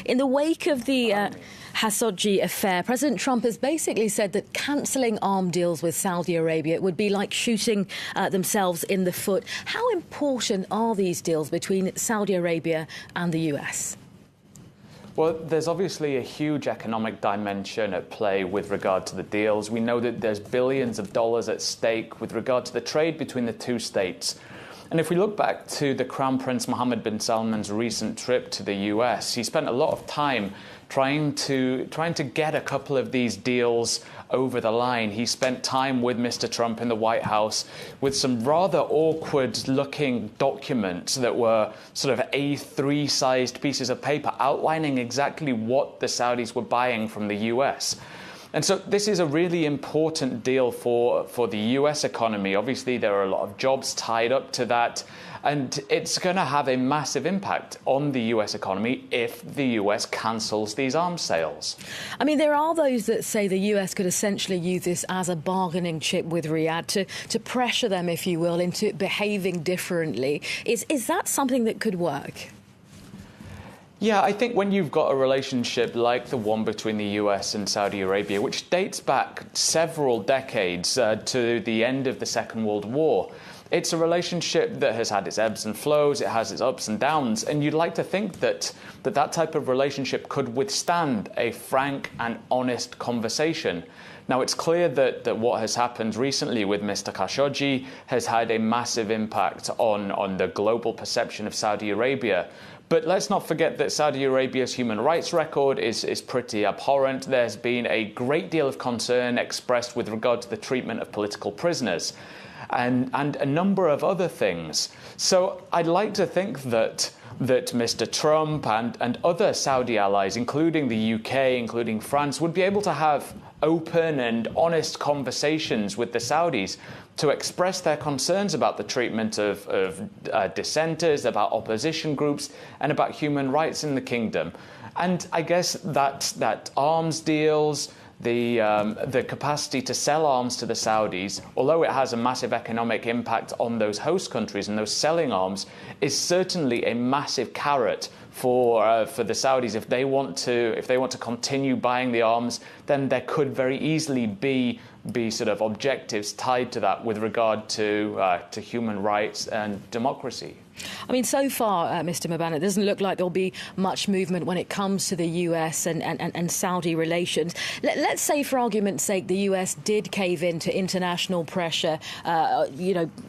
In the wake of the Khashoggi affair, President Trump has basically said that cancelling arm deals with Saudi Arabia would be like shooting themselves in the foot. How important are these deals between Saudi Arabia and the US? Well, there's obviously a huge economic dimension at play with regard to the deals. We know that there's billions of dollars at stake with regard to the trade between the two states. And if we look back to the Crown Prince Mohammed bin Salman's recent trip to the US, he spent a lot of time trying to get a couple of these deals over the line. He spent time with Mr. Trump in the White House with some rather awkward-looking documents that were sort of A3-sized pieces of paper outlining exactly what the Saudis were buying from the US. And so this is a really important deal for the US economy. Obviously, there are a lot of jobs tied up to that, and it's going to have a massive impact on the US economy if the US cancels these arms sales. I mean, there are those that say the US could essentially use this as a bargaining chip with Riyadh to pressure them, if you will, into behaving differently. Is that something that could work? Yeah, I think when you've got a relationship like the one between the US and Saudi Arabia, which dates back several decades to the end of the Second World War, it's a relationship that has had its ebbs and flows, it has its ups and downs, and you'd like to think that type of relationship could withstand a frank and honest conversation. Now, it's clear that what has happened recently with Mr. Khashoggi has had a massive impact on the global perception of Saudi Arabia. But let's not forget that Saudi Arabia's human rights record is pretty abhorrent. There's been a great deal of concern expressed with regard to the treatment of political prisoners and a number of other things. So I'd like to think that Mr. Trump and other Saudi allies, including the UK, including France, would be able to have open and honest conversations with the Saudis to express their concerns about the treatment of dissenters, about opposition groups, and about human rights in the kingdom. And I guess that arms deals, the capacity to sell arms to the Saudis, although it has a massive economic impact on those host countries and those selling arms, is certainly a massive carrot for the Saudis. If they want to continue buying the arms, then there could very easily be sort of objectives tied to that with regard to human rights and democracy. I mean, so far, Mr. Mabana, it doesn't look like there'll be much movement when it comes to the US and Saudi relations. Let's say, for argument's sake, the US did cave in to international pressure,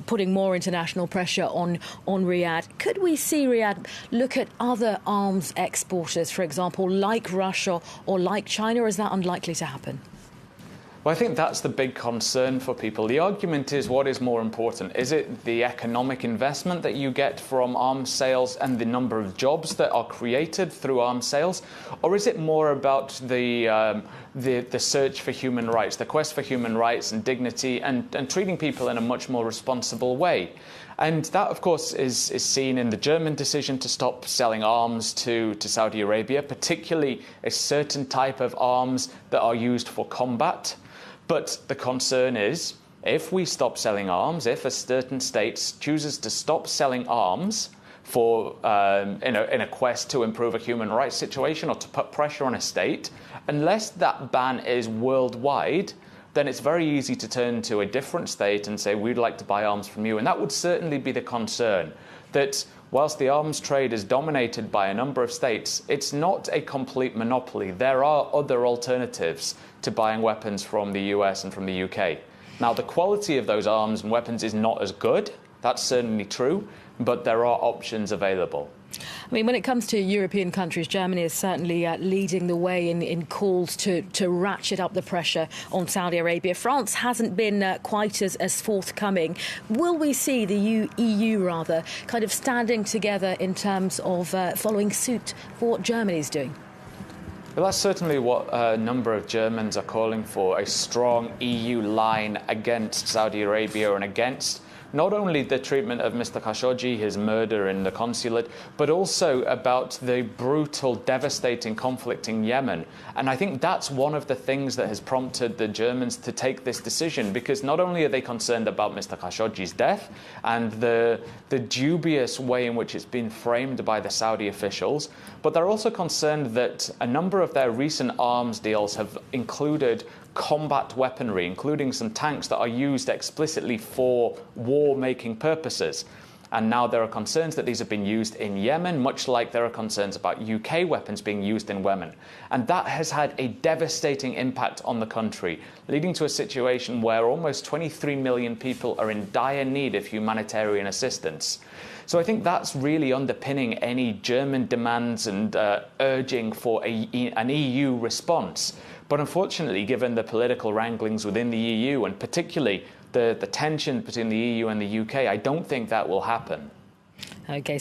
putting more international pressure on Riyadh. Could we see Riyadh look at other arms exporters, for example, like Russia or like China, or is that unlikely to happen? Well, I think that's the big concern for people. The argument is, what is more important? Is it the economic investment that you get from arms sales and the number of jobs that are created through arms sales? Or is it more about the search for human rights, the quest for human rights and dignity and treating people in a much more responsible way? And that, of course, is seen in the German decision to stop selling arms to Saudi Arabia, particularly a certain type of arms that are used for combat. But the concern is, if we stop selling arms, if a certain state chooses to stop selling arms for in a quest to improve a human rights situation or to put pressure on a state, unless that ban is worldwide, then it's very easy to turn to a different state and say, we'd like to buy arms from you. And that would certainly be the concern, that whilst the arms trade is dominated by a number of states, it's not a complete monopoly. There are other alternatives to buying weapons from the US and from the UK. Now, the quality of those arms and weapons is not as good. That's certainly true, but there are options available. I mean, when it comes to European countries, Germany is certainly leading the way in calls to ratchet up the pressure on Saudi Arabia. France hasn't been quite as forthcoming. Will we see the EU kind of standing together in terms of following suit for what Germany's doing? Well, that's certainly what a number of Germans are calling for, a strong EU line against Saudi Arabia and against not only the treatment of Mr. Khashoggi, his murder in the consulate, but also about the brutal, devastating conflict in Yemen. And I think that's one of the things that has prompted the Germans to take this decision, because not only are they concerned about Mr. Khashoggi's death and the dubious way in which it's been framed by the Saudi officials, but they're also concerned that a number of their recent arms deals have included combat weaponry, including some tanks that are used explicitly for war-making purposes. And now there are concerns that these have been used in Yemen, much like there are concerns about UK weapons being used in Yemen. And that has had a devastating impact on the country, leading to a situation where almost 23 million people are in dire need of humanitarian assistance. So I think that's really underpinning any German demands and urging for an EU response. But unfortunately, given the political wranglings within the EU, and particularly the tension between the EU and the UK, I don't think that will happen. Okay.